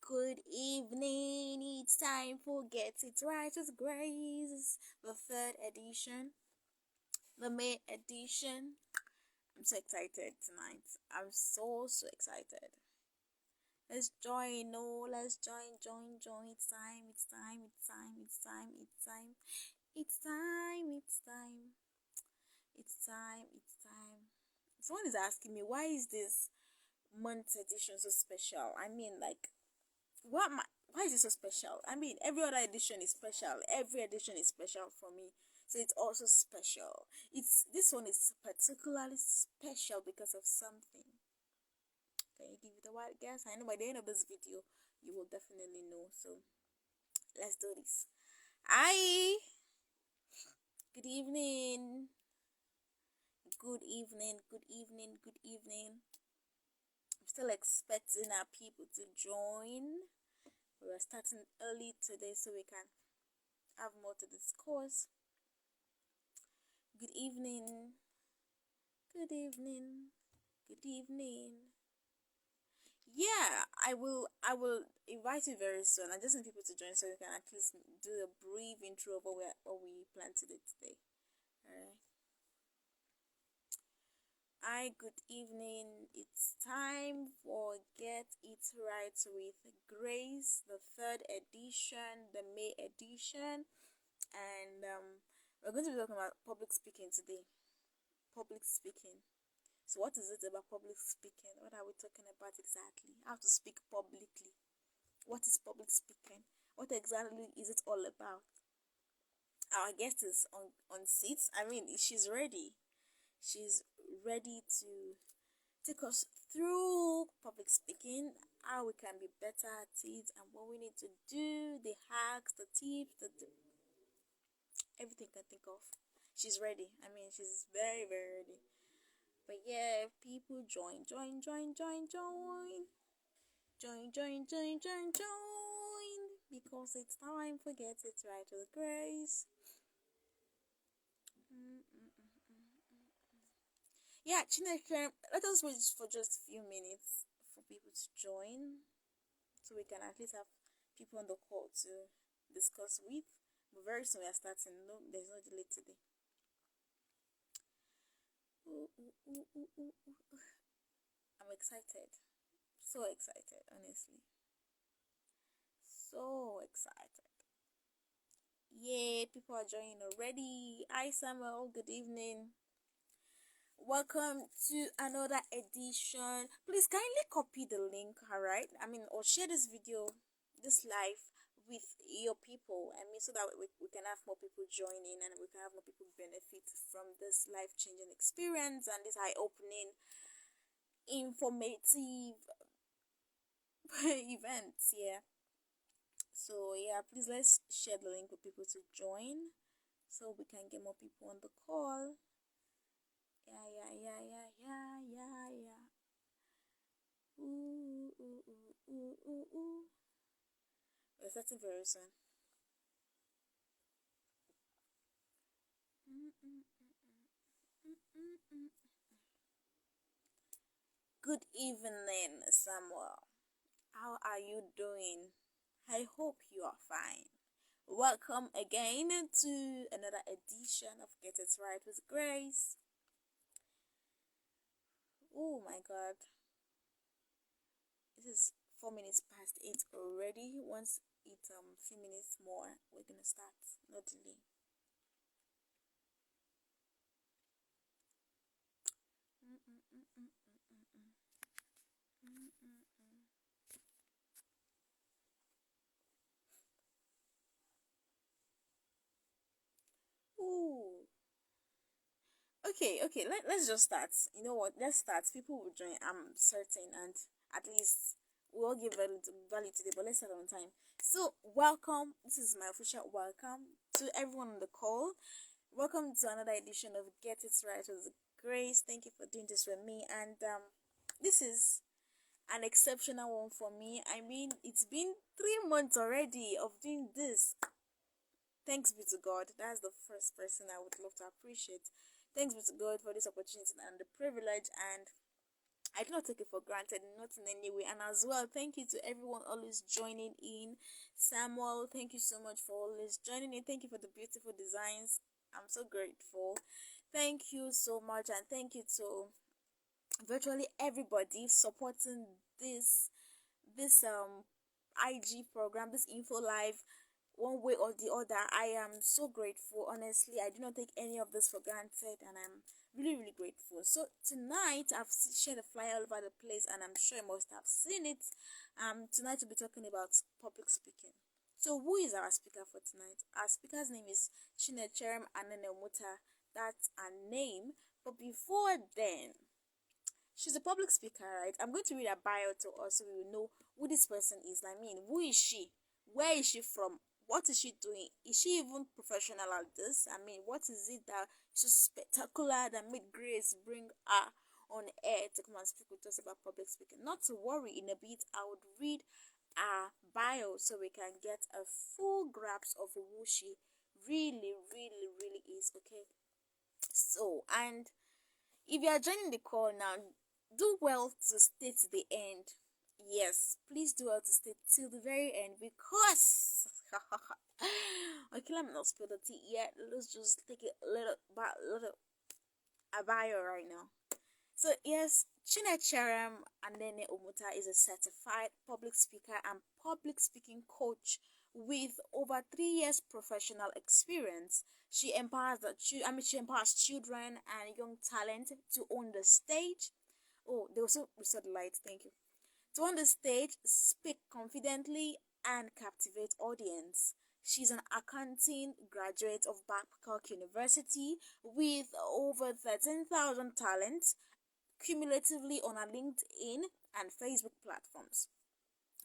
Good evening. It's time for Get It Right with Grace, the third edition, the May edition. I'm so excited tonight. I'm so excited. Let's join. No, let's join. It's time. Someone is asking me, why is this month edition so special? I mean, like, why is it so special? I mean, every other edition is special. Every edition is special for me. So it's also special. This one is particularly special because of something. Can you give it a wild guess? I know by the end of this video you will definitely know. So let's do this. Hi. Good evening. Good evening. I'm still expecting our people to join. We are starting early today so we can have more to discuss. Good evening. Yeah, I will invite you very soon. I just need people to join so we can at least do a brief intro of what we plan to do today. Alright. Hi, good evening. It's time for Get It Right with Grace, the third edition, the May edition, and we're going to be talking about public speaking today. Public speaking. So what is it about public speaking? What are we talking about exactly? How to speak publicly. What is public speaking? What exactly is it all about? Our guest is on seats. I mean, she's ready. She's ready to take us through public speaking, how we can be better at it, and what we need to do, the hacks, the tips, everything you can think of. She's ready. I mean, she's very ready. But yeah, people join. Join. Because it's time for Get It Right with Grace. Yeah, Chineke, let us wait for just a few minutes for people to join so we can at least have people on the call to discuss with. But very soon we are starting. No, there's no delay today. I'm excited. So excited, honestly. So excited. Yay, people are joining already. Hi, Samuel. Good evening. Welcome to another edition. Please kindly copy the link, alright? I mean, or share this video, this live with your people. I mean, so that we can have more people joining and we can have more people benefit from this life-changing experience and this eye-opening, informative events. Yeah. So yeah, please let's share the link with people to join so we can get more people on the call. Yeah. We're starting very soon. Good evening, Samuel. How are you doing? I hope you are fine. Welcome again to another edition of Get It Right with Grace. Oh my god. It is 4 minutes past 8 already. Once it's few minutes more, we're gonna start. No delay. Ooh. Okay. Let's just start. You know what? Let's start. People will join. I'm certain, and at least we'll give value today. But let's start on time. So, welcome. This is my official welcome to everyone on the call. Welcome to another edition of Get It Right with Grace. Thank you for doing this with me, and this is an exceptional one for me. I mean, it's been 3 months already of doing this. Thanks be to God. That's the first person I would love to appreciate. Thanks be to God for this opportunity and the privilege, and I do not take it for granted, not in any way. And as well, thank you to everyone always joining in. Samuel, thank you so much for always joining in. Thank you for the beautiful designs. I'm so grateful. Thank you so much, and thank you to virtually everybody supporting this IG program, this info live, one way or the other. I am so grateful. Honestly, I do not take any of this for granted, and I'm really, really grateful. So tonight, I've shared a flyer all over the place, and I'm sure you must have seen it. Tonight we'll be talking about public speaking. So who is our speaker for tonight? Our speaker's name is Chinecherem Anene Omuta. That's her name. But before then, she's a public speaker, right? I'm going to read her bio to us so we will know who this person is. I mean, who is she? Where is she from? What is she doing? Is she even professional at this? I mean, what is it that is so spectacular that made Grace bring her on air to come and speak with us about public speaking? Not to worry, in a bit I would read her bio so we can get a full grasp of who she really, really, really is. Okay. So, and if you are joining the call now, do well to stay to the end. Yes, please do well to stay till the very end because okay, let me not spill the tea yet. Let's just take it a little a bio right now. So yes, Chinecherem Anene Omuta is a certified public speaker and public speaking coach with over 3 years professional experience. She empowers children and young talent to own the stage. Oh, they also reset the lights. Thank you. To on the stage, speak confidently, and captivate audience. She's an accounting graduate of Babcock University with over 13,000 talents cumulatively on her LinkedIn and Facebook platforms.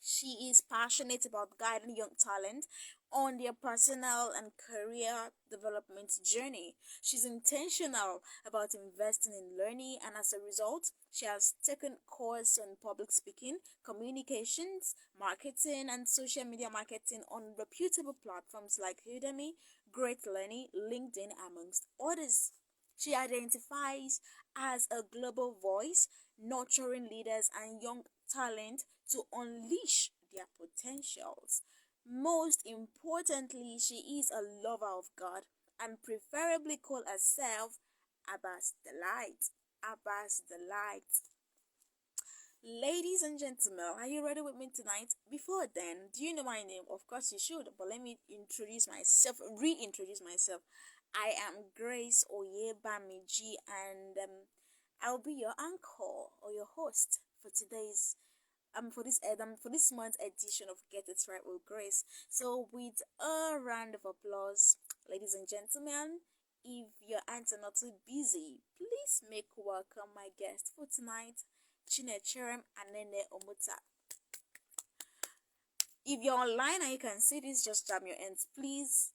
She is passionate about guiding young talent on their personal and career development journey. She's intentional about investing in learning, and as a result, she has taken courses on public speaking, communications, marketing, and social media marketing on reputable platforms like Udemy, Great Learning, LinkedIn, amongst others. She identifies as a global voice, nurturing leaders and young talent to unleash their potentials. Most importantly, she is a lover of God and preferably call herself Abba's Delight. Abba's Delight. Ladies and gentlemen, are you ready with me tonight? Before then, do you know my name? Of course you should, but let me reintroduce myself. I am Grace Oyebamiji, and I'll be your anchor or your host for today's for this month's edition of Get It Right with Grace. So with a round of applause, ladies and gentlemen, if your hands are not too busy, please make welcome my guest for tonight, Chinecherem Anene Omuta. If you're online and you can see this, just jam your hands, please.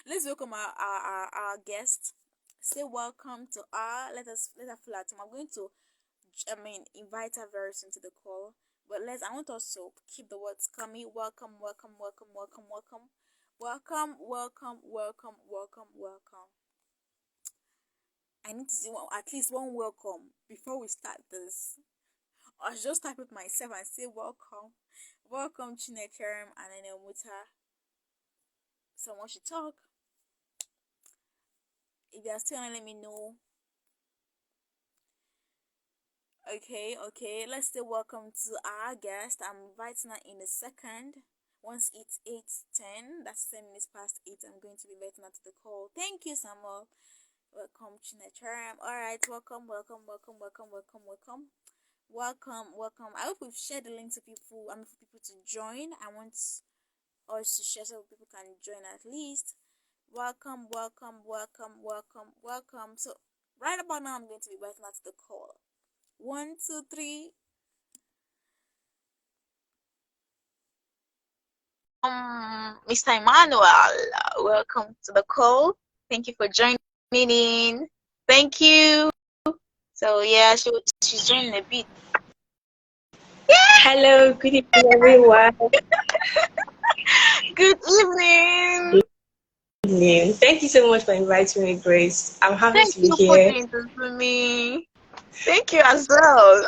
Let's welcome our guest. Say welcome to her. Let her feel at home. I'm going to invite her very soon to the call. But I want us to keep the words coming. Welcome, welcome, welcome, welcome, welcome. Welcome, welcome, welcome, welcome, welcome. I need to do at least one welcome before we start this. I'll just type it myself and say welcome. Welcome, Chinecherem Anene Omuta. Someone should talk. If you are still on, let me know. Okay, let's say welcome to our guest. I'm inviting her in a second. Once it's 8:10, that's 10 minutes past 8, I'm going to be inviting her to the call. Thank you, Samuel. Welcome, Chinecherem. Alright, welcome. I hope we've shared the link to people. For people to join. I want us to share so people can join at least. Welcome. So right about now, I'm going to be inviting her to the call. 1, 2, 3. Mr. Emmanuel, welcome to the call. Thank you for joining in. Thank you. So yeah, she's joining a bit. Yeah. Hello, good evening, everyone. Good evening. Good evening. Thank you so much for inviting me, Grace. I'm happy to be here. Thank you for me. Thank you as well.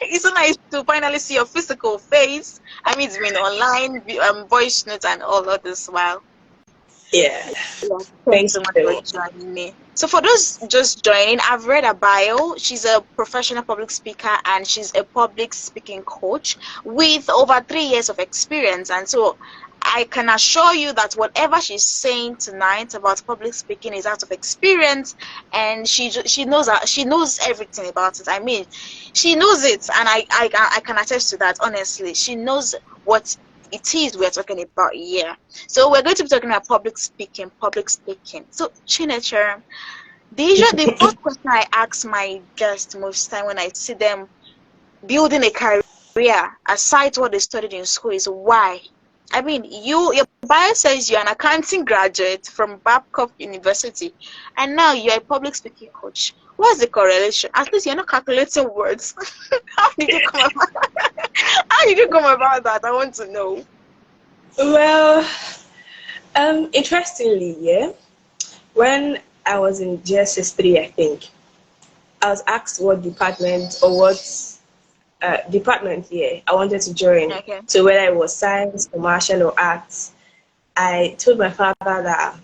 It's so nice to finally see your physical face. I mean, it's been online, voice notes, and all of this while. Yeah. Yeah, thank you Thank so much for you. joining me. So for those just joining, I've read her bio. She's a professional public speaker and she's a public speaking coach with over 3 years of experience. And so I can assure you that whatever she's saying tonight about public speaking is out of experience, and she knows that she knows everything about it. I mean, she knows it, and I can attest to that. Honestly, she knows what it is we're talking about here. So we're going to be talking about public speaking, public speaking. So Chinechere, the first question I ask my guests most time when I see them building a career aside what they studied in school is why. I mean, your bio says you're an accounting graduate from Babcock University, and now you're a public speaking coach. What's the correlation? At least you're not calculating words. How did you come about? How did you come about that? I want to know. Well, interestingly, yeah, when I was in GSS 3, I think, I was asked what department or what department, yeah, I wanted to join. Okay. So whether it was science, commercial, or arts, I told my father that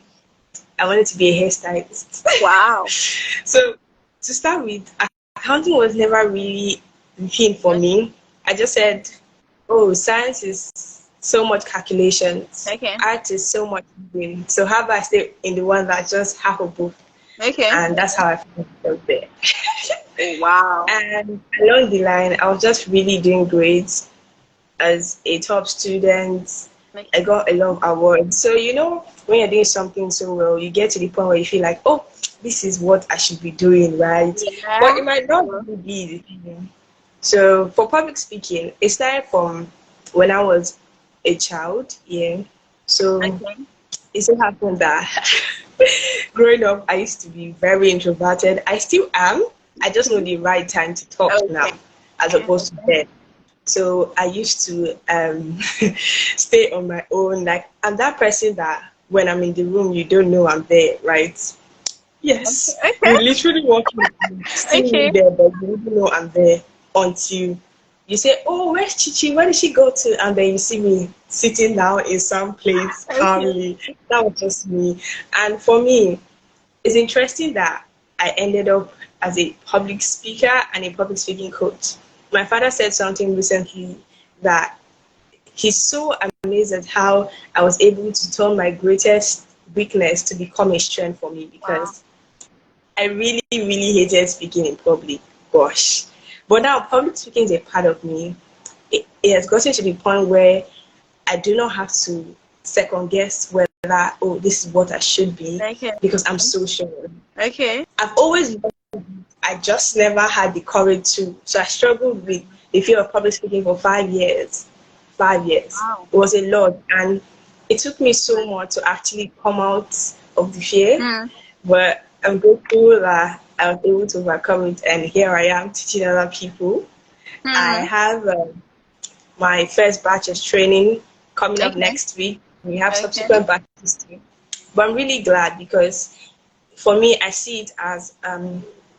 I wanted to be a hairstylist. Wow. So to start with, accounting was never really the thing for me. I just said, oh, science is so much calculations. Okay. Art is so much reading. So how about I stay in the one that just half a book? Okay. And that's how I found myself there. Wow. And along the line, I was just really doing great as a top student. I got a lot of awards. So, you know, when you're doing something so well, you get to the point where you feel like, oh, this is what I should be doing, right? Yeah. But it might not really be the thing. So for public speaking, it started from when I was a child, yeah. So it so happened that growing up, I used to be very introverted. I still am. I just know the right time to talk now, as opposed to then. So I used to stay on my own. Like, I'm that person that when I'm in the room, you don't know I'm there, right? Yes. You literally walk in, still there, but you don't know I'm there until you say, oh, where's Chichi? Where did she go to? And then you see me sitting down in some place calmly. That was just me. And for me, it's interesting that I ended up as a public speaker and a public speaking coach. My father said something recently that he's so amazed at how I was able to turn my greatest weakness to become a strength for me, because I really, really hated speaking in public. Gosh. But now public speaking is a part of me. It has gotten to the point where I do not have to second guess whether, oh, this is what I should be, because I'm so sure. Okay. I've always learned, I just never had the courage to. So I struggled with the fear of public speaking for 5 years. 5 years. Wow. It was a lot. And it took me so much to actually come out of the fear. But I'm grateful that I was able to overcome it. And here I am teaching other people. I have my first batch of training coming up next week. We have subsequent batches too. But I'm really glad, because for me, I see it as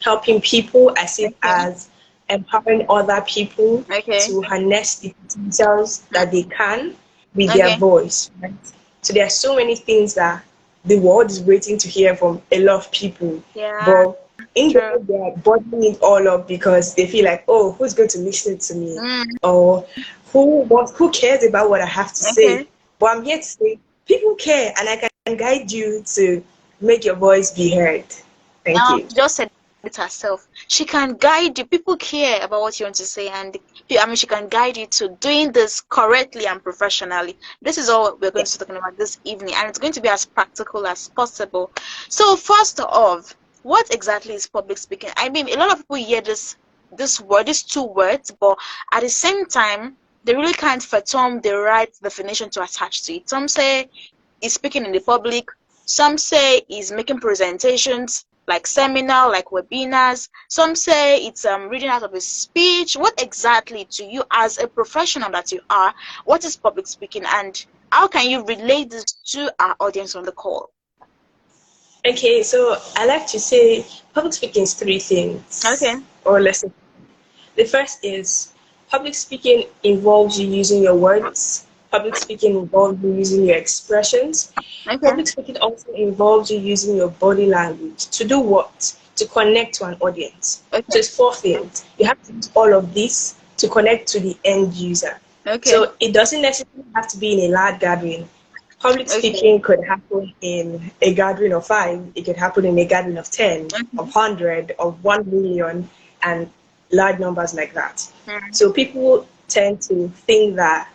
helping people. I see it as empowering other people to harness the potentials that they can with their voice. Right? So there are so many things that the world is waiting to hear from a lot of people. But in the end, they're bottling it all up because they feel like, oh, who's going to listen to me? Or who cares about what I have to say? But I'm here to say, people care, and I can guide you to make your voice be heard. Thank you. Just said it herself. She can guide you. People care about what you want to say, and I mean, she can guide you to doing this correctly and professionally. This is all we're going to be talking about this evening, and it's going to be as practical as possible. So first off, what exactly is public speaking? I mean, a lot of people hear this word, these two words, but at the same time, they really can't fathom the right definition to attach to it. Some say it's speaking in the public. Some say it's making presentations like seminar, like webinars. Some say it's reading out of a speech. What exactly do you, as a professional that you are, what is public speaking, and how can you relate this to our audience on the call? Okay, so I like to say public speaking is 3 things. or lesson. The first is public speaking involves you using your words. Public speaking involves you using your expressions. Okay. Public speaking also involves you using your body language. To do what? To connect to an audience. So Okay. it's four things. You have to use all of this to connect to the end user. Okay. So it doesn't necessarily have to be in a large gathering. Public Okay. speaking could happen in a gathering of 5. It could happen in a gathering of 10, of 100, of 1 million, and large numbers like that. So people tend to think that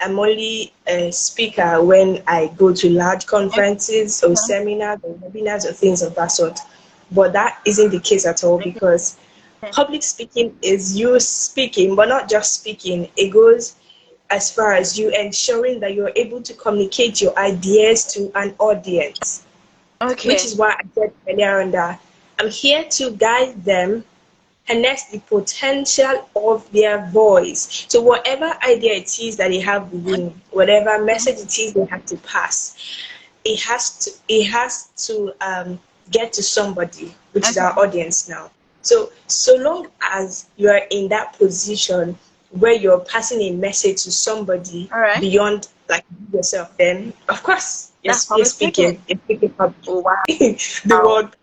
I'm only a speaker when I go to large conferences or seminars or webinars or things of that sort. But that isn't the case at all, because public speaking is you speaking, but not just speaking. It goes as far as you ensuring that you're able to communicate your ideas to an audience. Okay. Which is why I said earlier on that I'm here to guide them, harness the potential of their voice. So whatever idea it is that they have within, whatever message it is they have to pass, it has to get to somebody, which is our audience now. So long as you are in that position where you're passing a message to somebody beyond like yourself, then of course you're speaking. You're speaking public. Oh, wow. The word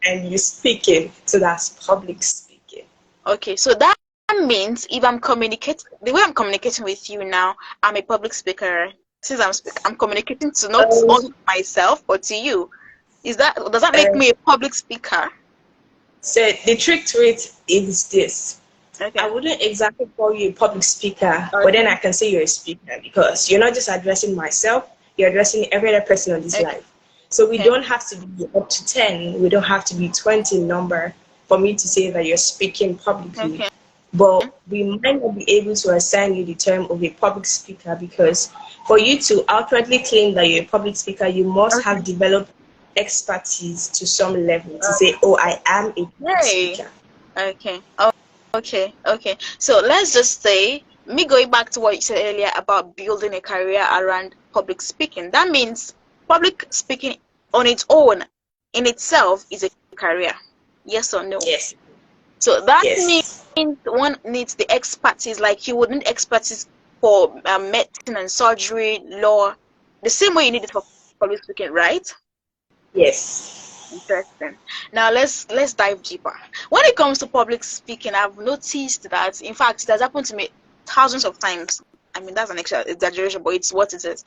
and you're speaking. So that's public speaking. Okay, so that means if I'm communicating, the way I'm communicating with you now, I'm a public speaker. Since I'm communicating to not only myself but to you. Does that make me a public speaker? So the trick to it is this. Okay. I wouldn't exactly call you a public speaker, but then I can say you're a speaker, because you're not just addressing myself, you're addressing every other person on this life. So we don't have to be up to 10, we don't have to be 20 in number for me to say that you're speaking publicly. But we might not be able to assign you the term of a public speaker, because for you to outwardly claim that you're a public speaker, you must have developed expertise to some level to say, oh, I am a public speaker. Okay. Okay. So let's just say, me going back to what you said earlier about building a career around public speaking. That means public speaking on its own, in itself, is a career. Yes or no? Yes. So that means one needs the expertise. Like you would need expertise for medicine and surgery, law, the same way you need it for public speaking, right? Yes. Interesting. Now let's dive deeper. When it comes to public speaking, I've noticed that, in fact, it has happened to me thousands of times. I mean, that's an exaggeration, but it's what it is.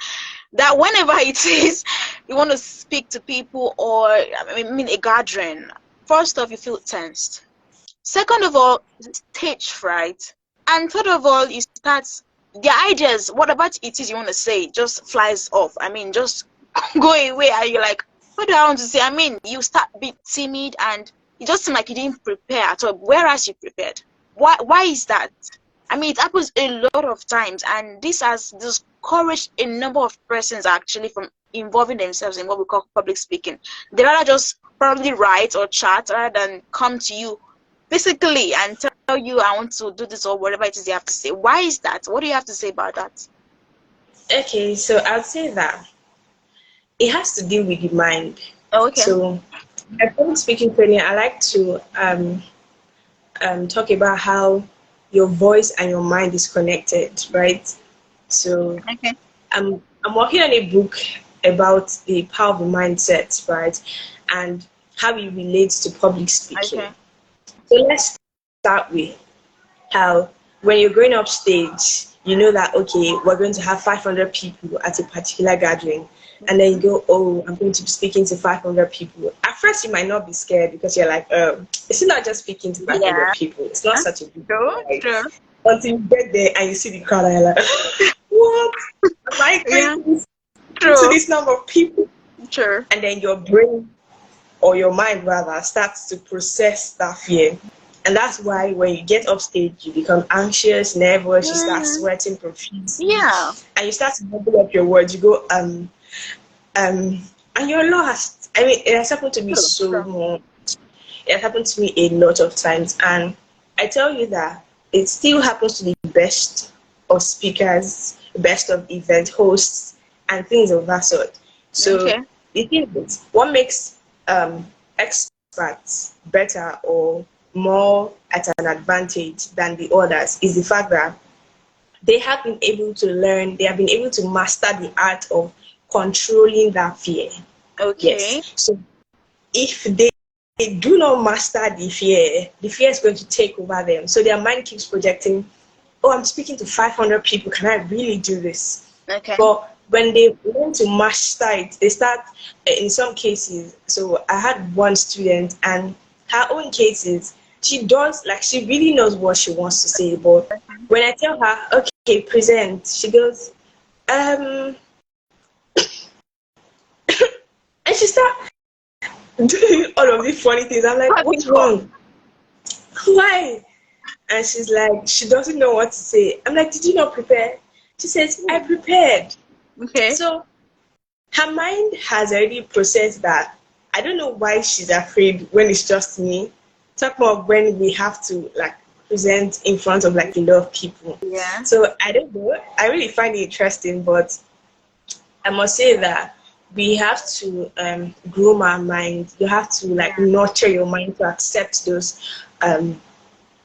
That whenever it is you want to speak to people, or I mean a gathering, first off, you feel tensed. Second of all, stage fright. And third of all, you start, the ideas, whatever it is you want to say, just flies off. I mean, just go away, and you're like, what do I want to say? I mean, you start being timid, and it just seems like you didn't prepare at all, whereas you prepared. Why is that? I mean, it happens a lot of times, and this has discouraged a number of persons actually from involving themselves in what we call public speaking. They rather just probably write or chat rather than come to you physically and tell you, I want to do this, or whatever it is you have to say. Why is that? What do you have to say about that? Okay, so I'll say that it has to do with the mind. Okay. So, at public speaking training, I like to talk about how your voice and your mind is connected, right? So, I'm working on a book about the power of the mindset, right, and how it relates to public speaking. Okay. So let's start with how when you're going up stage, you know that, okay, we're going to have 500 people at a particular gathering. And then you go, oh, I'm going to be speaking to 500 people. At first, you might not be scared, because you're like, it's not just speaking to 500 people. It's not such a big deal. Right? Until you get there and you see the crowd, and you're like, what? Am I going to this number of people? Sure. And then your brain, or your mind rather, starts to process that fear. And that's why when you get off stage, you become anxious, nervous, you start sweating profusely. Yeah. And you start to bubble up your words. You go, and you're lost. I mean, it has happened to me so much. It has happened to me a lot of times. And I tell you that it still happens to the best of speakers, best of event hosts, and things of that sort. So the thing is, what makes experts better or more at an advantage than the others is the fact that they have been able to learn, they have been able to master the art of controlling that fear. Okay. Yes. So if they do not master the fear is going to take over them. So their mind keeps projecting, oh, I'm speaking to 500 people. Can I really do this? Okay. But when they learn to master it, they start, in some cases, so I had one student and her own cases, she does, like, she really knows what she wants to say. But when I tell her, okay, present, she goes, and she starts doing all of these funny things. I'm like, what's wrong? Why? And she's like, she doesn't know what to say. I'm like, did you not prepare? She says, I prepared. Okay. So her mind has already processed that. I don't know why she's afraid when it's just me. Talk more when we have to like present in front of like a lot of people. Yeah. So I don't know. I really find it interesting, but I must say that we have to groom our mind. You have to like nurture your mind to accept those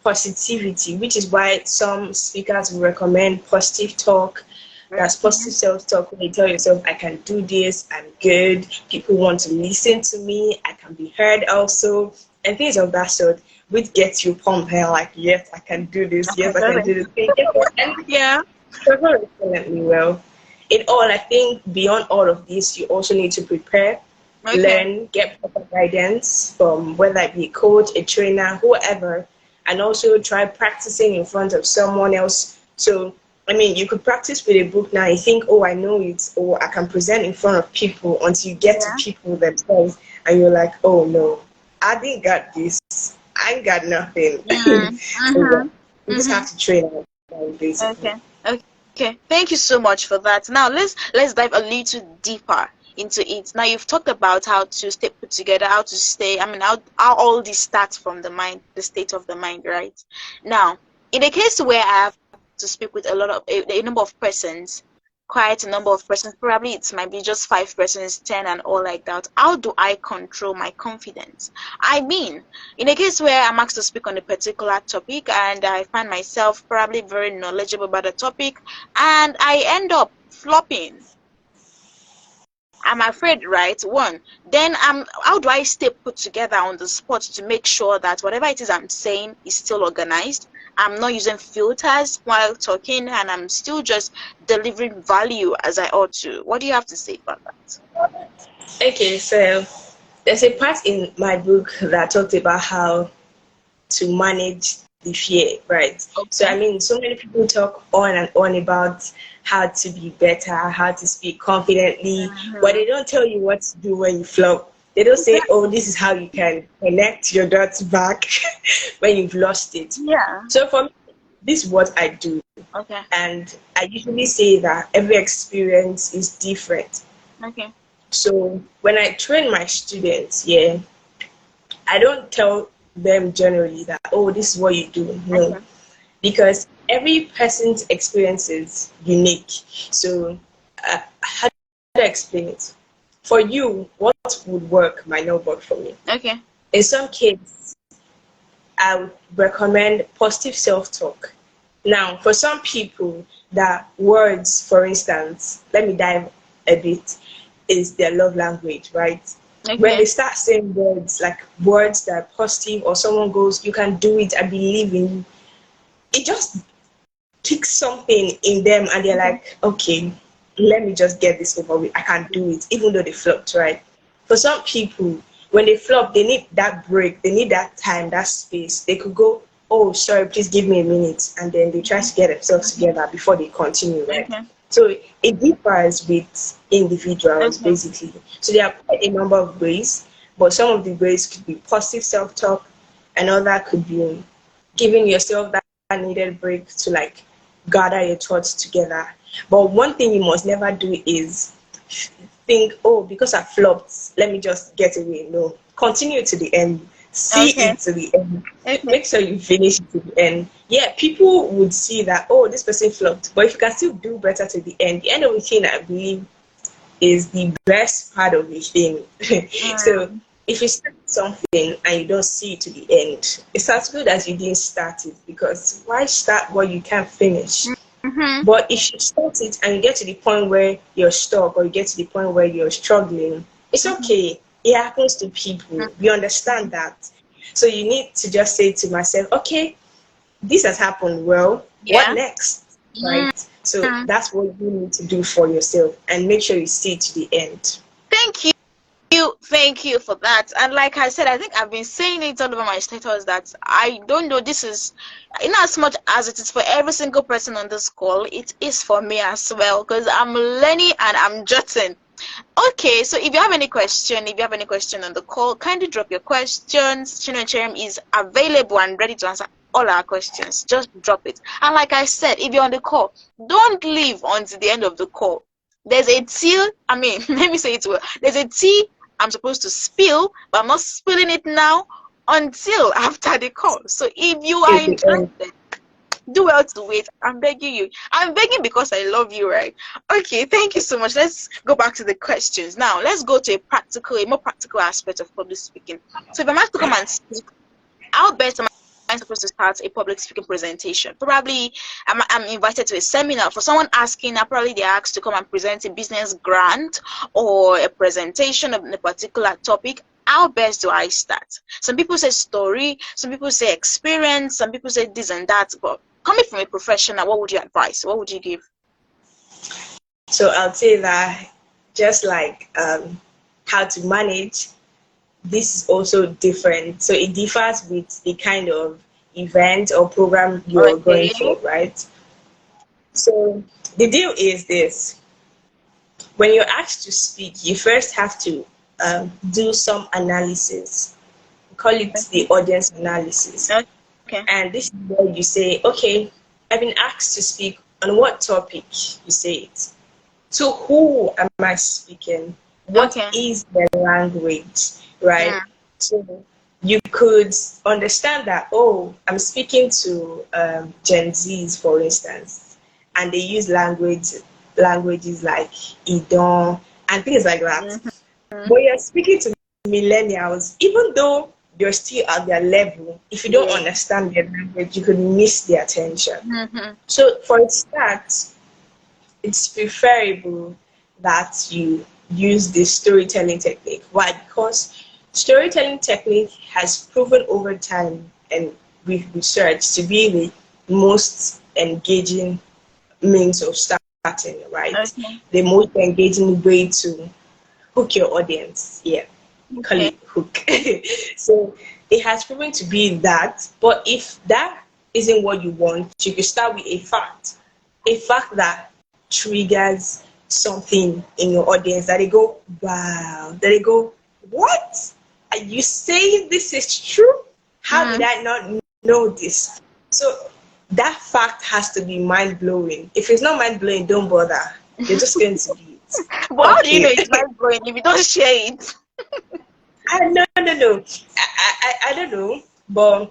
positivity, which is why some speakers will recommend positive talk. That's positive self-talk when you tell yourself, I can do this, I'm good, people want to listen to me, I can be heard also, and things of that sort, which gets you pumped and like, yes, I can do this, yes, I can do this. Yeah. Perform excellently well. In all, I think beyond all of this, you also need to prepare, learn, get proper guidance from whether it be a coach, a trainer, whoever, and also try practicing in front of someone else. So, I mean, you could practice with a book now. You think, oh, I know it, or I can present in front of people until you get to people themselves, and you're like, oh no, I didn't got this. I ain't got nothing. So, you just have to train out, basically. Okay. Thank you so much for that. Now let's dive a little deeper into it. Now you've talked about how to stay put together, how to stay. I mean, how all this starts from the mind, the state of the mind, right? Now, in a case where I have to speak with a number of persons, quite a number of persons, probably it might be just 5 persons, 10 and all like that. How do I control my confidence? I mean, in a case where I'm asked to speak on a particular topic and I find myself probably very knowledgeable about the topic and I end up flopping, I'm afraid, right? One, then how do I stay put together on the spot to make sure that whatever it is I'm saying is still organized? I'm not using filters while talking and I'm still just delivering value as I ought to. What do you have to say about that? Okay, so there's a part in my book that talked about how to manage the fear, right? Okay. So, I mean, so many people talk on and on about how to be better, how to speak confidently, but they don't tell you what to do when you flop. They don't say, oh, this is how you can connect your dots back when you've lost it. Yeah. So for me, this is what I do. Okay. And I usually say that every experience is different. Okay. So when I train my students, I don't tell them generally that, oh, this is what you do. No. Okay. Because every person's experience is unique. So how do I explain it? For you, what would work might not work for me. Okay. In some cases, I would recommend positive self-talk. Now, for some people, that words, for instance, let me dive a bit, is their love language, right? Okay. When they start saying words, like words that are positive, or someone goes, you can do it, I believe in you, it just kicks something in them and they're like, okay, let me just get this over with. I can do it, even though they flopped, right? For some people, when they flop, they need that break, they need that time, that space. They could go, oh, sorry, please give me a minute. And then they try to get themselves together before they continue, right? Okay. So it differs with individuals, basically. So there are quite a number of ways, but some of the ways could be positive self-talk, another could be giving yourself that needed break to like gather your thoughts together. But one thing you must never do is think, oh, because I flopped, let me just get away. No, continue to the end. See it to the end. Make sure you finish it to the end. Yeah, people would see that, oh, this person flopped. But if you can still do better to the end of the thing, I believe, is the best part of the thing. So if you start something and you don't see it to the end, it's as good as you didn't start it, because why start what you can't finish? Mm-hmm. But if you start it and you get to the point where you're stuck, or you get to the point where you're struggling, it's okay. It happens to people. We understand that. So you need to just say to myself, okay, this has happened. Well, what Yeah. next? Right? So that's what you need to do for yourself, and make sure you see to the end. Thank you. Thank you for that. And like I said, I think I've been saying it all over my status that I don't know, this is, in as much as it is for every single person on this call, it is for me as well, because I'm learning and I'm jotting. Okay, so if you have any question on the call, kindly drop your questions. Chinua Cherem is available and ready to answer all our questions. Just drop it. And like I said, if you're on the call, don't leave until the end of the call. There's a tea, let me say it well. There's a tea I'm supposed to spill, but I'm not spilling it now until after the call. So if you are At the end. interested, do well to wait. I'm begging you. I'm begging because I love you, right? Okay, thank you so much. Let's go back to the questions. Now, let's go to a more practical aspect of public speaking. So if I'm asked to come and speak, how best am I supposed to start a public speaking presentation? Probably I'm invited to a seminar. For someone asking, probably they're asked to come and present a business grant or a presentation of a particular topic. How best do I start? Some people say story, some people say experience, some people say this and that. But coming from a professional, what would you advise? What would you give? So I'll say that just like how to manage, this is also different. So it differs with the kind of event or program you're going Okay. for, right? So the deal is this: when you're asked to speak, you first have to do some analysis. We call it the audience analysis. Okay. And this is where you say, okay, I've been asked to speak on what topic? You say it. To who am I speaking? What Okay. is the language, right? Mm. So you could understand that, oh, I'm speaking to Gen Zs, for instance, and they use languages like Idon and things like that. Mm-hmm. But you're speaking to millennials, even though you're still at their level, if you don't Yeah. understand their language, you could miss their attention. Mm-hmm. So for a start, it's preferable that you use the storytelling technique. Why? Because storytelling technique has proven over time and with research to be the most engaging means of starting, right? Okay. The most engaging way to hook your audience. Yeah, call Okay. it hook. So it has proven to be that. But if that isn't what you want, you can start with a fact that triggers something in your audience that they go, wow, that they go, what? Are you saying this is true? How did Mm. I not know this? So that fact has to be mind blowing. If it's not mind blowing, don't bother. You're just going to be it. But how do you know Okay. it's mind blowing if you don't share it? No, no, no. I don't know, but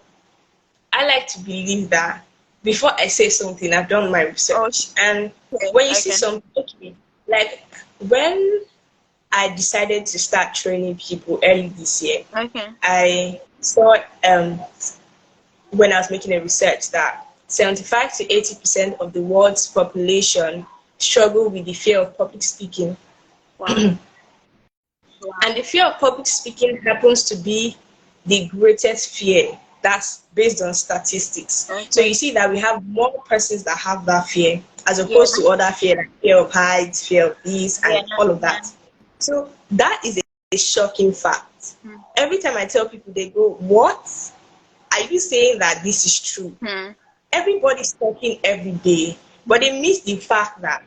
I like to believe that before I say something, I've done my research. And Okay. when you see Okay. something, okay, like when I decided to start training people early this year, Okay. I saw when I was making a research that 75 to 80% of the world's population struggle with the fear of public speaking. Wow. And the fear of public speaking happens to be the greatest fear. That's based on statistics. So Okay. you see that we have more persons that have that fear as Yeah. opposed to other fear, like fear of heights, fear of this, Yeah. and all of Yeah. that. So that is a shocking fact. Hmm. Every time I tell people, they go, what? Are you saying that this is true? Hmm. Everybody's talking every day, but they miss the fact that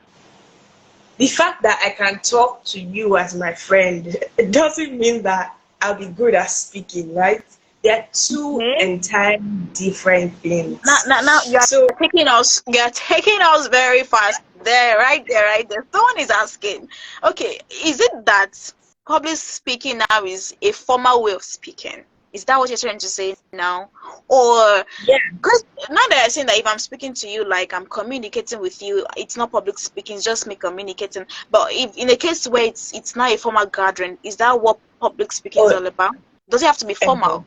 I can talk to you as my friend doesn't mean that I'll be good at speaking, right? They're two Okay. entirely different things. Now you are So taking us. You are taking us very fast. There, right there, right there. Someone is asking. Okay, is it that public speaking now is a formal way of speaking? Is that what you're trying to say now? Or Yeah. because now that I'm saying that if I'm speaking to you, like I'm communicating with you, it's not public speaking, it's just me communicating. But if in a case where it's not a formal gathering, is that what public speaking is Oh, all about? Does it have to be formal?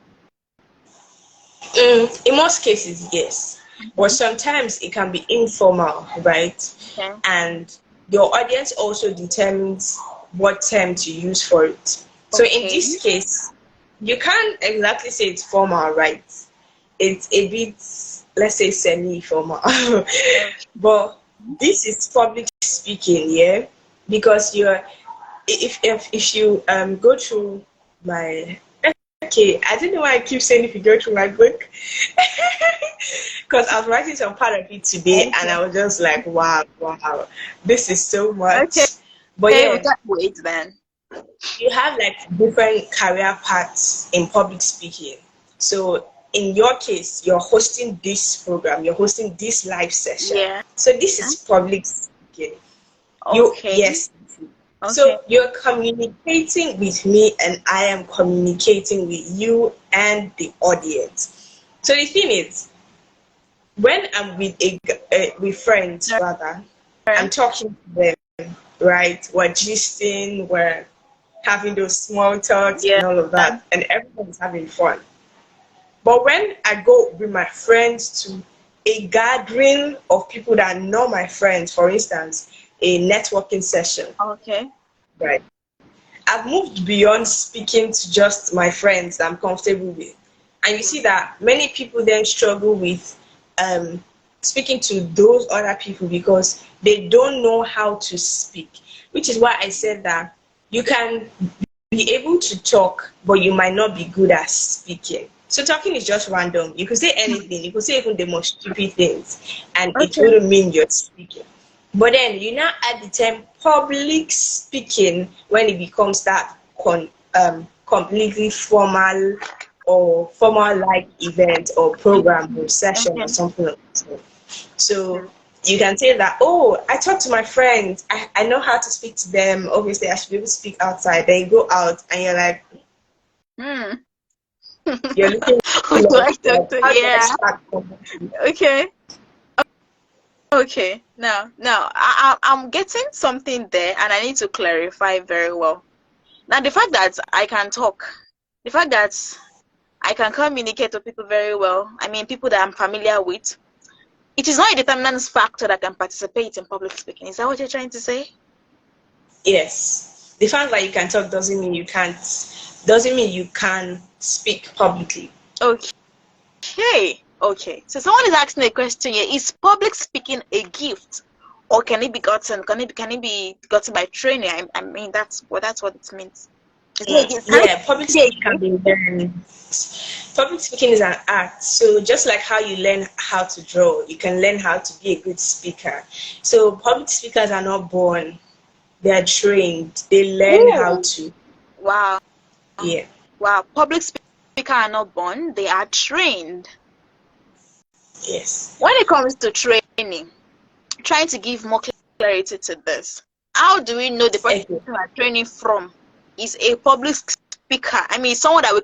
in most cases, yes. But sometimes it can be informal, right? Okay. And your audience also determines what term to use for it. So in Okay. this case, you can't exactly say it's formal, right? It's a bit, let's say, semi-formal. Okay. But this is public speaking, yeah? Because if you go through my, okay, I don't know why I keep saying if you go through my book, because I was writing some part of it today and I was just like, wow, wow, this is so Okay. much. But Okay, we yeah, can't wait then. you have like different career paths in public speaking. So in your case, you're hosting this program, you're hosting this live session. Yeah. So this is public speaking. You, Okay. yes. Okay. So you're communicating with me and I am communicating with you and the audience. So the thing is, when I'm with with friends rather, I'm Alright. talking to them, right? We're gisting, we're having those small talks Yeah. and all of that, and everyone's having fun. But when I go with my friends to a gathering of people that are not my friends, for instance, a networking session, Okay. right? I've moved beyond speaking to just my friends that I'm comfortable with. And you see that many people then struggle with um, speaking to those other people because they don't know how to speak, which is why I said that you can be able to talk, but you might not be good at speaking. So talking is just random. You could say anything. You could say even the most stupid things, and it Okay. wouldn't mean you're speaking. But then you now add the term public speaking when it becomes that completely formal or formal like event or program or session or Okay. something like that. So you can say that, oh, I talk to my friends. I know how to speak to them. Obviously, I should be able to speak outside. Then you go out and you're like, Hmm. you're looking Who do I lost. talk Like, to? how do I Yeah. start conversation? Okay. Okay. Now, I'm getting something there, and I need to clarify very well. Now, the fact that I can talk, the fact that I can communicate with people very well, I mean, people that I'm familiar with, it is not a determinant factor that can participate in public speaking. Is that what you're trying to say? Yes. The fact that you can talk doesn't mean you can speak publicly. Okay. Okay. So someone is asking a question here: is public speaking a gift, or can it be gotten? Can it be gotten by training? I mean, that's what it means. Is it a gift? Can Yeah, public it be a speaking can gift? be learned. Public speaking is an art. So just like how you learn how to draw, you can learn how to be a good speaker. So public speakers are not born; they are trained. They learn how Ooh. to. Wow. Yeah. Wow. Public speaker are not born; they are trained. Yes. When it comes to training, trying to give more clarity to this. How do we know the person Okay. we are training from is a public speaker? I mean, someone that we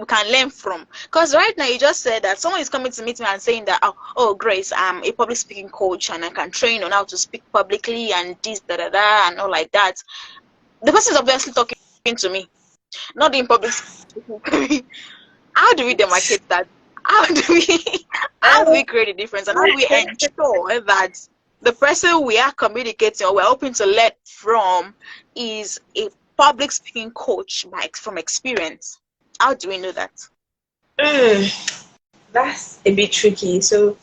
can learn from. Because right now you just said that someone is coming to meet me and saying that oh Grace, I'm a public speaking coach and I can train on how to speak publicly and this da da da and all like that. The person is obviously talking to me, not in public speaking. How do we demarcate that? How do we how do we Um, create a difference, and how do we ensure that the person we are communicating or we're hoping to learn from is a public speaking coach from experience? How do we know that? that's a bit tricky. So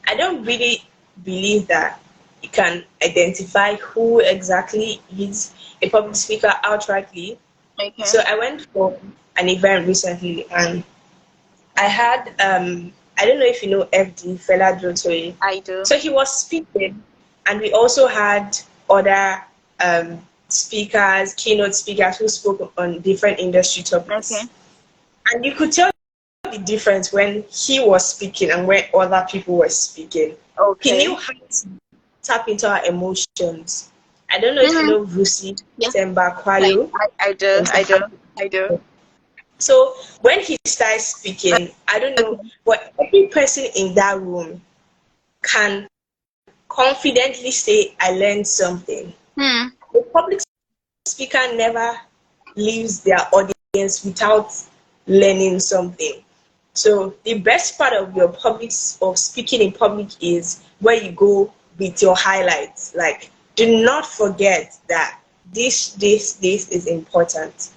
I don't really believe that you can identify who exactly is a public speaker outrightly. Okay. So I went for an event recently and I had I don't know if you know FD Fela Durotoye. I do. So he was speaking and we also had other speakers, keynote speakers who spoke on different industry Okay. topics. And you could tell the difference when he was speaking and when other people were speaking. He Okay. knew how to tap into our emotions. I don't know if you Mm-hmm. know Vusi Yeah. Temba I, Kwayo I do. from I South do. Africa. I do. So when he starts speaking, I don't know, but every person in that room can confidently say, I learned something. Hmm. The public speaker never leaves their audience without learning something. So the best part of your public of speaking in public is where you go with your highlights. Like, do not forget that this is important,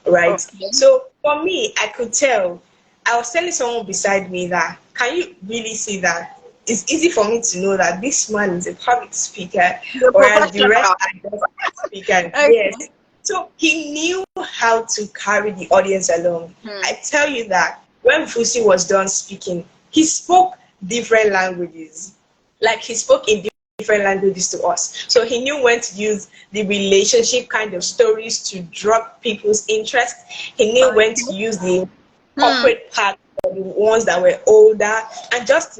right? Okay. So for me, I could tell. I was telling someone beside me that, can you really see that? It's easy for me to know that this man is a public speaker, The whereas the rest professional. are just speakers. Yes. Okay. So he knew how to carry the audience along. Hmm. I tell you that when Fusi was done speaking, he spoke different languages. Like he spoke in different languages to us. So he knew when to use the relationship kind of stories to draw people's interest. He knew when to use the Hmm. corporate part, or the ones that were older, and just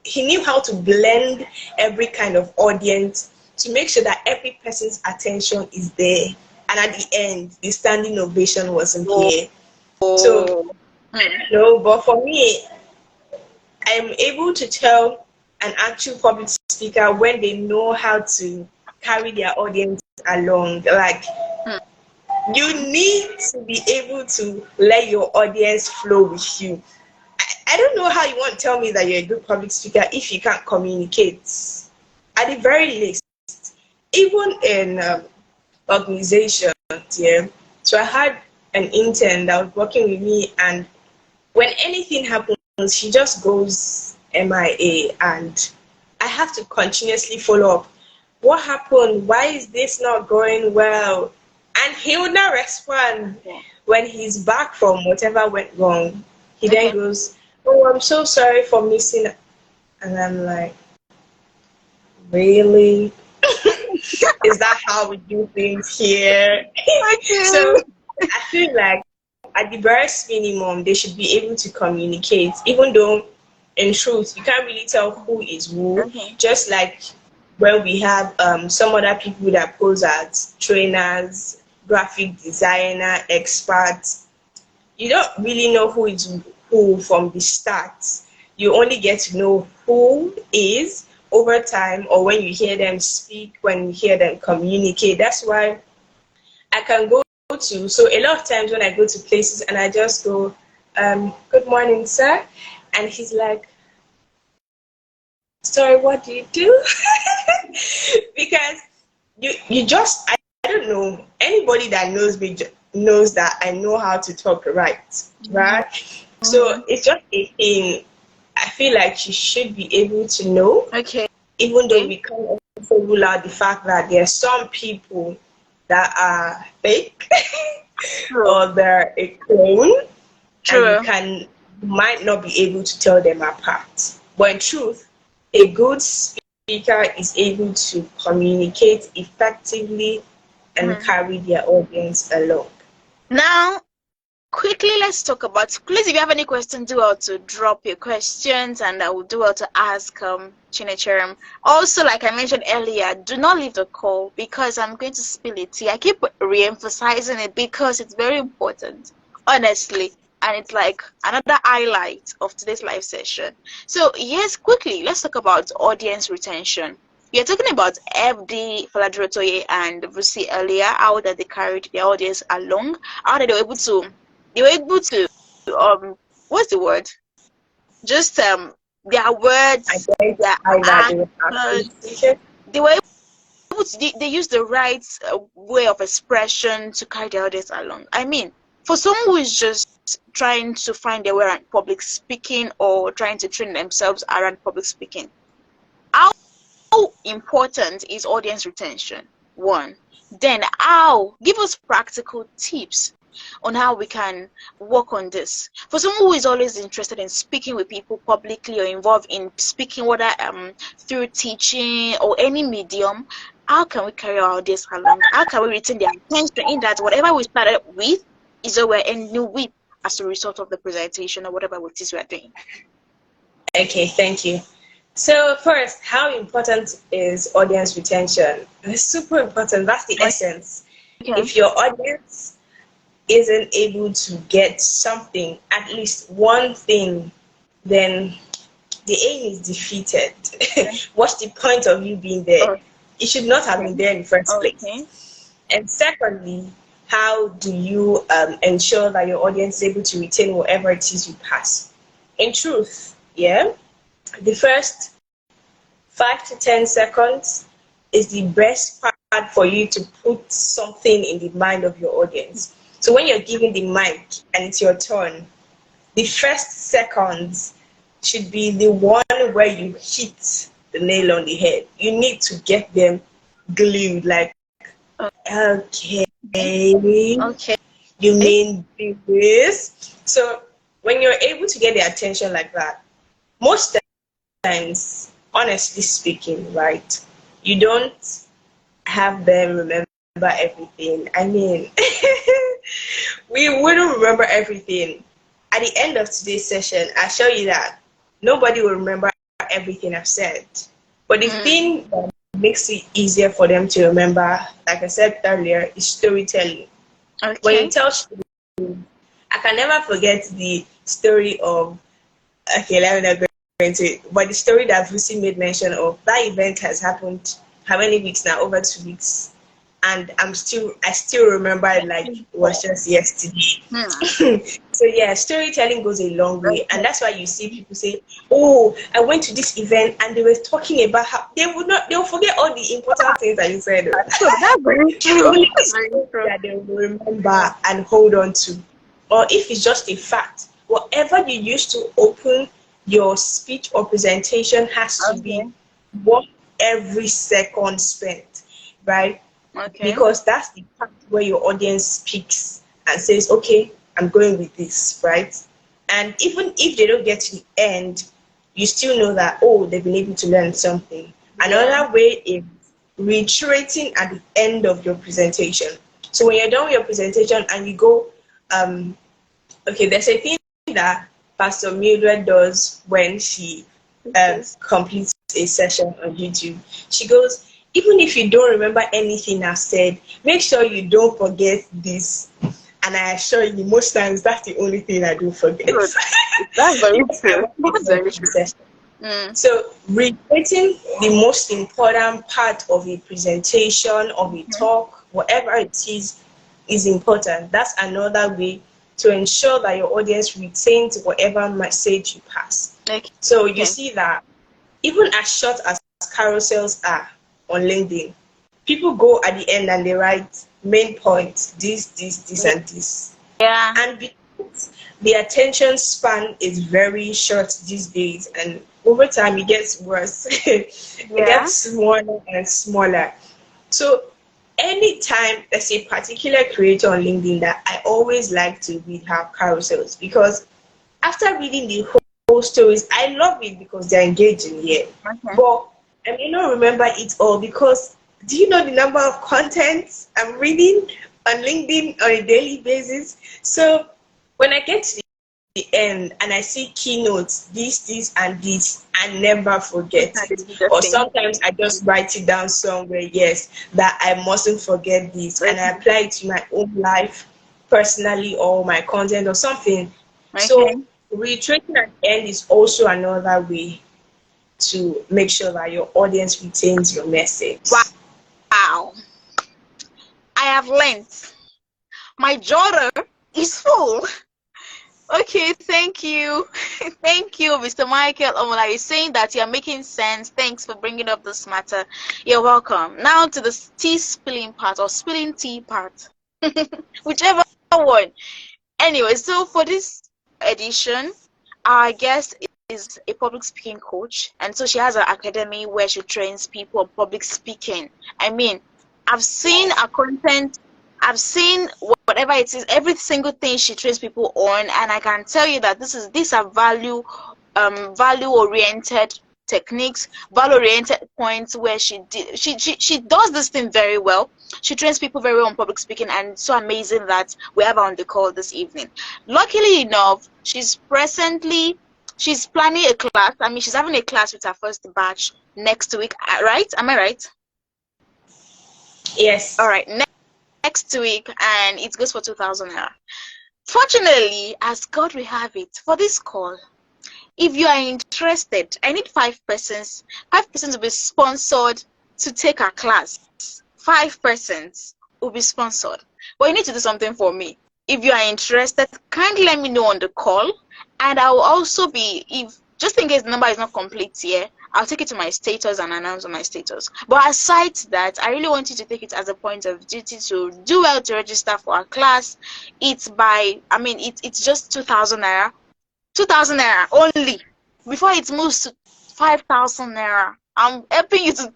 he knew how to blend every kind of audience to make sure that every person's attention is there. And at the end, the standing ovation wasn't here. So, Oh. Hmm. no, but for me, I'm able to tell an actual public speaker when they know how to carry their audience along. Like, Hmm. you need to be able to let your audience flow with you. I don't know how you want to tell me that you're a good public speaker if you can't communicate. At the very least, even in organizations, yeah. So I had an intern that was working with me, and when anything happens, she just goes MIA, and I have to continuously follow up. What happened? Why is this not going well? And he would not respond. Yeah. When he's back from whatever went wrong, he then Okay. goes, "Oh, I'm so sorry for missing." And I'm like, really? Is that how we do things here? Okay. So I feel like at the barest minimum, they should be able to communicate, even though in truth, you can't really tell who is who. Okay. Just like when we have some other people that pose as trainers, graphic designer, experts, you don't really know who is who from the start. You only get to know who is over time, or when you hear them speak, when you hear them communicate. That's why I can go to. So a lot of times when I go to places and I just go, "Good morning, sir," and he's like, "Sorry, what do you do?" Because you just I don't know, anybody that knows me knows that I know how to talk right. So it's just a thing. I feel like you should be able to know, Okay. even though we can't also rule out the fact that there are some people that are fake True. or they're a clone, and True. you might not be able to tell them apart. But in truth, a good speaker is able to communicate effectively and Hmm. carry their audience along. Now, quickly, let's talk about. Please, if you have any questions, do well to drop your questions, and I will do well to ask Chinecherem. Also, like I mentioned earlier, do not leave the call because I'm going to spill it tea. I keep re-emphasizing it because it's very important, honestly, and it's like another highlight of today's live session. So, yes, quickly, let's talk about audience retention. You're talking about FD, Faladrotoye, and Vusi earlier, how that they carried their audience along, how they were able to what's the word, just their words, their Identify that they were actions, actually speakers. they were able to they use the right way of expression to carry their audience along. I mean, for someone who is just trying to find their way around public speaking or trying to train themselves around public speaking, how important is audience retention? One. Then how, give us practical tips on how we can work on this. For someone who is always interested in speaking with people publicly or involved in speaking, whether through teaching or any medium, how can we carry our audience along? How can we retain their attention in that whatever we started with is what we're ending with as a result of the presentation or whatever it is we are doing? Okay, thank you. So first, how important is audience retention? It's super important. That's the essence. Okay. If your audience isn't able to get something, at least one thing, then the aim is defeated. What's the point of you being there? Okay. You should not have been there in the first Okay. place. And secondly, how do you ensure that your audience is able to retain whatever it is you pass? In truth, yeah, the first 5 to 10 seconds is the best part for you to put something in the mind of your audience. So when you're giving the mic and it's your turn, the first seconds should be the one where you hit the nail on the head. You need to get them glued, like, okay, Okay. you mean this? So when you're able to get their attention like that, most times, honestly speaking, right, you don't have them remember everything. I mean, we wouldn't remember everything. At the end of today's session, I show you that nobody will remember everything I've said. But the thing that makes it easier for them to remember, like I said earlier, is storytelling. Okay. When you tell stories, I can never forget the story of, okay, let me not go into it, but the story that Vusi made mention of, that event has happened how many weeks now? Over 2 weeks. And I still remember it like it was just yesterday. So yeah, storytelling goes a long way, and that's why you see people say, "Oh, I went to this event and they were talking about how they'll forget all the important things that you said." That's very true. Only That's very things true. that they will remember and hold on to, or if it's just a fact, whatever you use to open your speech or presentation has to be worth every second spent, right? Okay. Because that's the part where your audience speaks and says, okay, I'm going with this, right? And even if they don't get to the end, you still know that, oh, they've been able to learn something. Another way is reiterating at the end of your presentation. So when you're done with your presentation and you go, okay, there's a thing that Pastor Mildred does when she completes a session on YouTube. She goes, even if you don't remember anything I've said, make sure you don't forget this. And I assure you, most times that's the only thing I do forget. Good. That's very true. That's very true. So repeating the most important part of a presentation, of a talk, whatever it is important. That's another way to ensure that your audience retains whatever message you pass. Okay. So you see that even as short as carousels are on LinkedIn, people go at the end and they write main points, this, and this. Yeah. And because the attention span is very short these days, and over time it gets worse. It gets smaller and smaller. So anytime there's a particular creator on LinkedIn that I always like to read her carousels, because after reading the whole stories, I love it because they're engaging, but I may not remember it all, because do you know the number of contents I'm reading on LinkedIn on a daily basis? So when I get to the end and I see keynotes, this, and this, I never forget it. Or sometimes I just write it down somewhere, that I mustn't forget this, and I apply it to my own life, personally, or my content or something. So reiterating at the end is also another way to make sure that your audience retains your message. Wow. I have learned. My jotter is full. Okay, thank you. Thank you, Mr. Michael Omola. You're saying that you're making sense. Thanks for bringing up this matter. You're welcome. Now to the tea spilling part, or spilling tea part. Whichever one. Anyway, so for this edition, our guest is a public speaking coach, and so she has an academy where she trains people on public speaking. I mean, I've seen her content, I've seen whatever it is, every single thing she trains people on, and I can tell you that these are value oriented techniques, value oriented points where she does this thing very well. She trains people very well on public speaking, and it's so amazing that we have her on the call this evening. Luckily enough, she's planning a class. I mean, she's having a class with her first batch next week, right? Am I right? Yes. All right. next week, and it goes for 2,000 naira. Fortunately, as God will have it, for this call, if you are interested, I need 5 persons. 5 persons will be sponsored to take a class. 5 persons will be sponsored. But you need to do something for me. If you are interested, kindly let me know on the call, and I will also be, if just in case the number is not complete here, I'll take it to my status and announce on my status. But aside that, I really want you to take it as a point of duty to do well to register for our class. It's just 2,000 naira. 2,000 naira only before it moves to 5,000 naira. I'm helping you to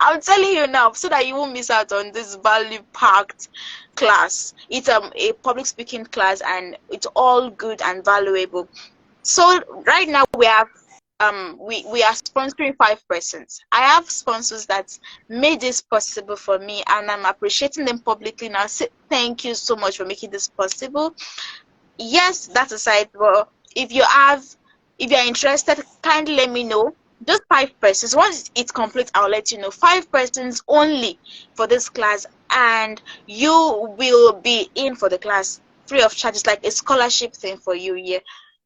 I'm telling you now so that you won't miss out on this value packed class. It's a public speaking class, and it's all good and valuable. So right now we have we are sponsoring 5 persons. I have sponsors that made this possible for me, and I'm appreciating them publicly now. Say thank you so much for making this possible. Yes, that's aside. But if you're interested, kindly let me know. Just 5 persons. Once it's complete, I'll let you know. 5 persons only for this class, and you will be in for the class free of charge. It's like a scholarship thing for you here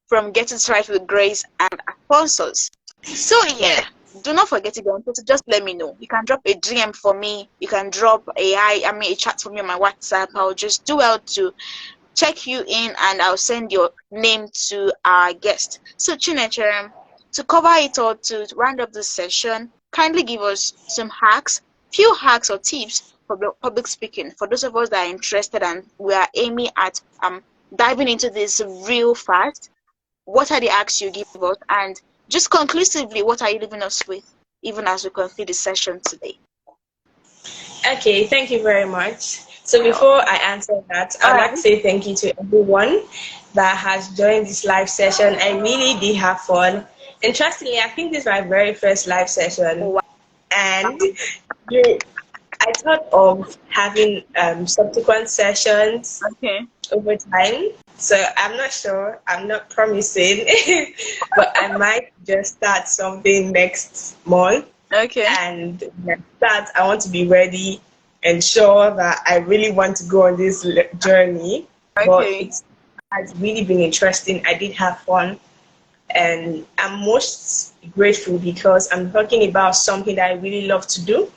from Getting Started with Grace and our sponsors. So yeah, do not forget to go on Twitter. Just let me know. You can drop a DM for me. You can drop a chat for me on my WhatsApp. I'll just do well to check you in, and I'll send your name to our guest. So Chinechere, to cover it all, to round up this session, kindly give us some few hacks or tips for public speaking for those of us that are interested and we are aiming at diving into this real fast. What are the hacks you give us, and just conclusively, what are you leaving us with, even as we conclude the session today? Okay, thank you very much. So before I answer that, I'd like to say thank you to everyone that has joined this live session. I really did have fun. Interestingly, I think this is my very first live session. And I thought of having subsequent sessions over time. So I'm not sure, I'm not promising, but I might just start something next month. Okay. And when I start, I want to be ready and sure that I really want to go on this journey. Okay. But it has really been interesting. I did have fun. And I'm most grateful because I'm talking about something that I really love to do.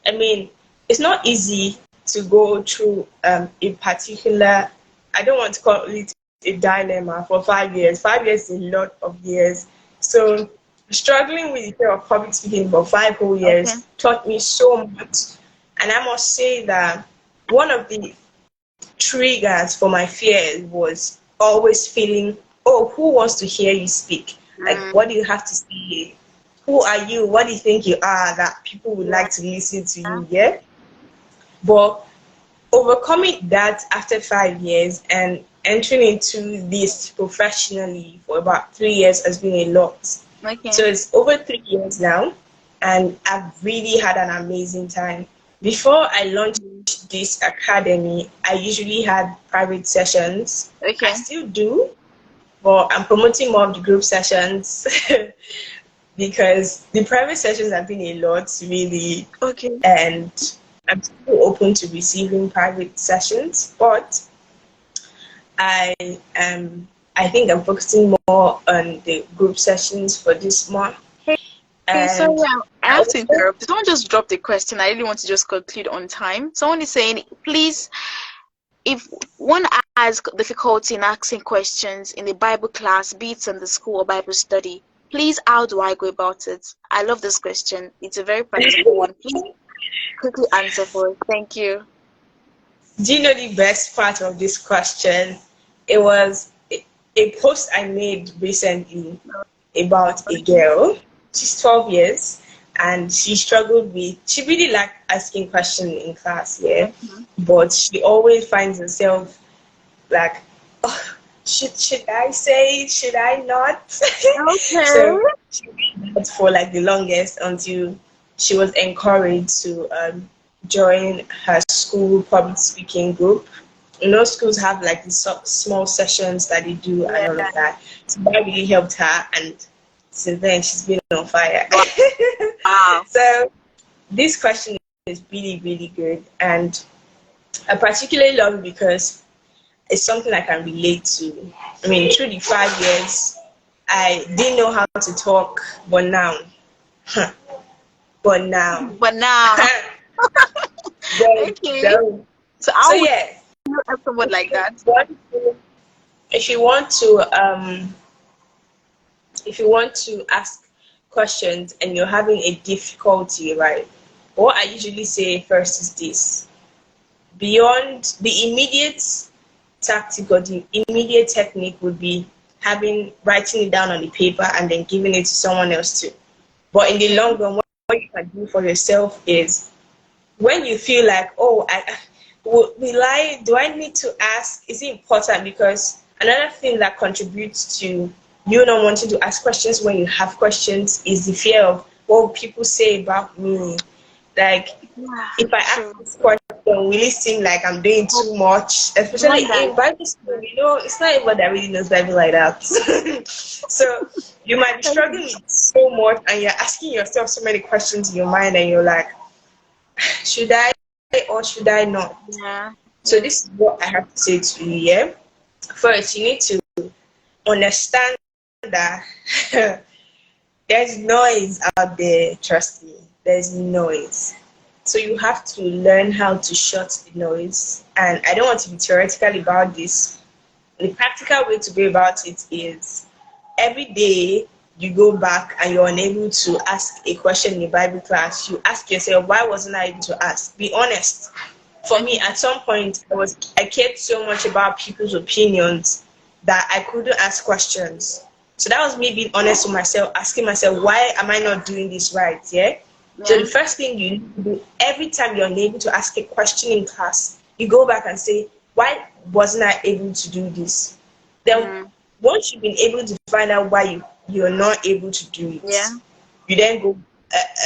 I mean, it's not easy to go through a particular, I don't want to call it a dilemma for 5 years. 5 years is a lot of years. So struggling with the fear of public speaking for 5 whole years taught me so much. And I must say that one of the triggers for my fear was always feeling, oh, who wants to hear you speak? Like, what do you have to say? Who are you? What do you think you are that people would like to listen to you? Yeah. But overcoming that after 5 years and entering into this professionally for about 3 years has been a lot. So it's over 3 years now, and I've really had an amazing time. Before I launched this academy, I usually had private sessions. I still do, but I'm promoting more of the group sessions because the private sessions have been a lot, really. And I'm still open to receiving private sessions, but I think I'm focusing more on the group sessions for this month. So I have to interrupt. Someone just dropped a question. I really want to just conclude on time. Someone is saying, please, if one has difficulty in asking questions in the Bible class, be it in the school or Bible study, please, how do I go about it? I love this question. It's a very practical one. Please quickly answer for it. Thank you. Do you know the best part of this question? It was a post I made recently about a girl. She's 12 years and she really liked asking questions in class, but she always finds herself like, oh, should I say, should I not? So she did that for like the longest until she was encouraged to join her school public speaking group. You know, schools have like these small sessions that they do and all of that. So that really helped her, and since then she's been on fire. Wow. So this question is really, really good, and I particularly love it because it's something I can relate to. I mean, through the 5 years, I didn't know how to talk, but now, huh, but now, But now, there's, okay. there- So so how would yeah, you help someone if like you that? want to, if you want to, if you want to ask questions and you're having a difficulty, right? What I usually say first is this: beyond the immediate tactic or the immediate technique would be having writing it down on the paper and then giving it to someone else too. But in the Okay. long run, what you can do for yourself is when you feel like, oh, will I, do I need to ask? Is it important? Because another thing that contributes to you not wanting to ask questions when you have questions is the fear of what will people say about me. Like, Yeah, if I ask true. this question, will it seem like I'm doing Oh, too much? Especially one guy. in Bible school, it's not everyone that really knows Bible like that. So you might be struggling with so much and you're asking yourself so many questions in your mind and you're like, should I or should I not? Yeah, So yeah. this is what I have to say to you, yeah? First, you need to understand that there's noise out there, trust me. There's noise. So you have to learn how to shut the noise. And I don't want to be theoretical about this. The practical way to go about it is every day you go back and you're unable to ask a question in a Bible class, you ask yourself, why wasn't I able to ask? Be honest. For me, Okay. at some point, I cared so much about people's opinions that I couldn't ask questions. So that was me being honest with myself, asking myself, why am I not doing this right? Yeah. So the Yeah. first thing you need to do every time you're unable to ask a question in class, you go back and say, why wasn't I able to do this? Then Mm, once you've been able to find out why you're not able to do yeah. it, you then go,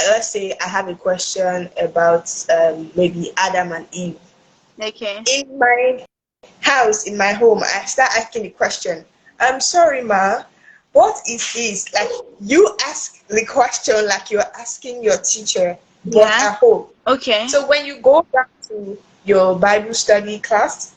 let's say I have a question about maybe Adam and Eve. Okay. In my house, in my home, I start asking the question, I'm sorry, ma, what is this? Like, you ask the question like you're asking your teacher, but Yeah. at home. Okay. So when you go back to your Bible study class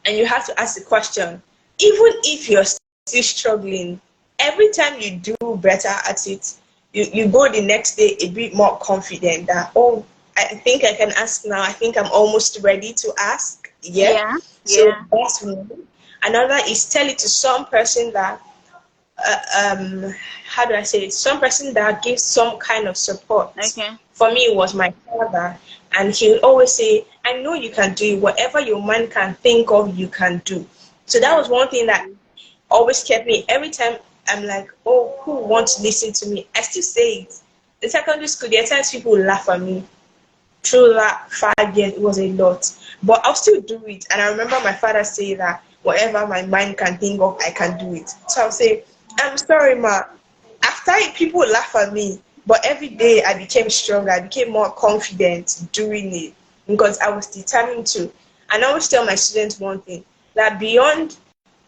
and you have to ask the question, even if you're still struggling, every time you do better at it, you go the next day a bit more confident that, oh, I think I can ask now. I think I'm almost ready to ask. Yeah. Yeah. So Yeah. that's one. Another is tell it to some person that, how do I say it? Some person that gives some kind of support. Okay. For me, it was my father, and he would always say, "I know you can do it. Whatever your mind can think of, you can do." So that Mm. was one thing that always kept me. Every time I'm like, "Oh, who wants to listen to me?" I still say it. In secondary school, there are times people will laugh at me. Through that 5 years, it was a lot, but I'll still do it. And I remember my father saying that whatever my mind can think of, I can do it. So I'll say, I'm sorry, ma. After it, people laugh at me, but every day I became stronger. I became more confident doing it because I was determined to. And I always tell my students one thing, that beyond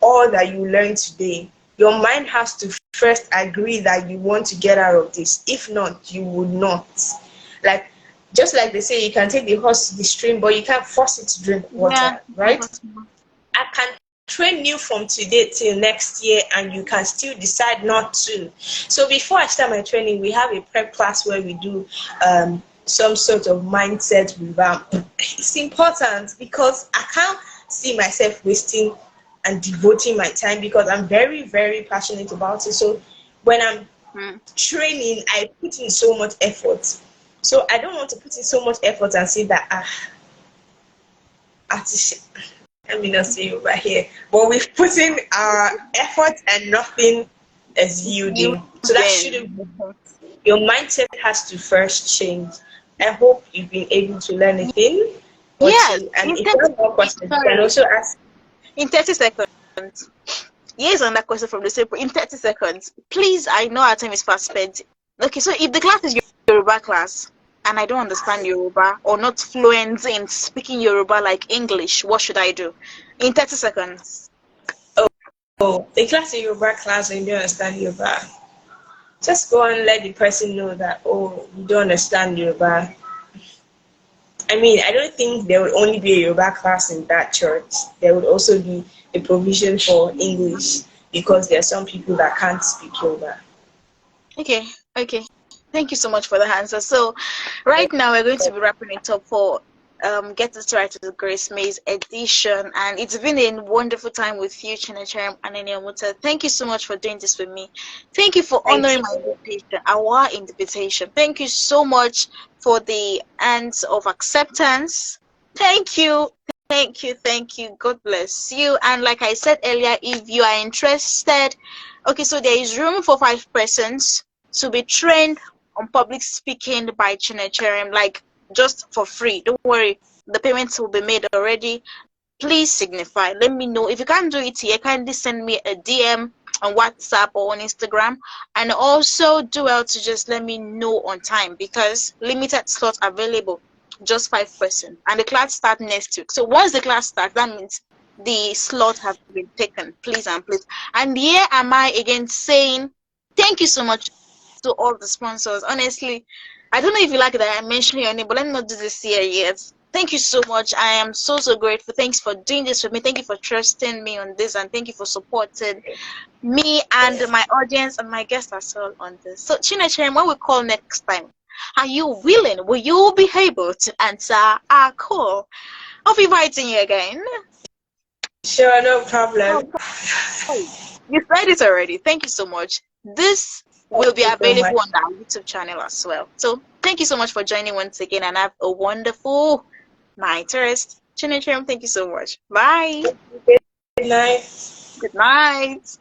all that you learn today, your mind has to first agree that you want to get out of this. If not, you would not. Like, just like they say, you can take the horse to the stream, but you can't force it to drink Yeah. water, right? I can train you from today till next year and you can still decide not to. So before I start my training, we have a prep class where we do some sort of mindset revamp. It's important because I can't see myself wasting and devoting my time because I'm very, very passionate about it. So when I'm Mm. training, I put in so much effort. So I don't want to put in so much effort and say that artificial. Let me not say over here, but we've put in our effort and nothing is You yielding. So that shouldn't then. be. Your mindset has to first change. I hope you've been able to learn a thing or Yes. two. And In if you 30, have more questions, you can sorry. also ask. In 30 seconds. Here's another question from the same. In 30 seconds. Please, I know our time is fast spent. Okay, so if the class is Yoruba class and I don't understand Yoruba or not fluent in speaking Yoruba like English, what should I do? In 30 seconds. Oh, the class in Yoruba class and you don't understand Yoruba. Just go and let the person know that, oh, you don't understand Yoruba. I mean, I don't think there would only be a Yoruba class in that church. There would also be a provision for English because there are some people that can't speak Yoruba. Okay, okay. Thank you so much for the answer. So, right now we're going to be wrapping it up for Get It Right to the Grace Maze edition, and it's been a wonderful time with you, Chinechere and Eniomuta. Thank you so much for doing this with me. Thank you for Thank honoring you. my invitation, our invitation. Thank you so much for the hands of acceptance. Thank you. Thank you, thank you. God bless you. And like I said earlier, if you are interested, okay, so there is room for 5 persons to be trained on public speaking by Chinechere, like just for free. Don't worry, the payments will be made already. Please signify. Let me know. If you can't do it here, kindly send me a DM on WhatsApp or on Instagram. And also do well to just let me know on time because limited slots available, just 5 persons. And the class starts next week. So once the class starts, that means the slot has been taken. Please and please. And here am I again saying thank you so much to all the sponsors. Honestly, I don't know if you like that I mentioned your name, but let me not do this here yet. Thank you so much. I am so grateful. Thanks for doing this with me. Thank you for trusting me on this, and thank you for supporting me and my audience and my guests as well on this. So, Chinechere, when we call next time, are you willing? Will you be able to answer our call? I'll be inviting you again. Sure, no problem. Oh, you said it already. Thank you so much. This will Thank be you so available much. on our YouTube channel as well. So thank you so much for joining once again and have a wonderful night rest. Chinechim, thank you so much. Bye. Good night. Good night.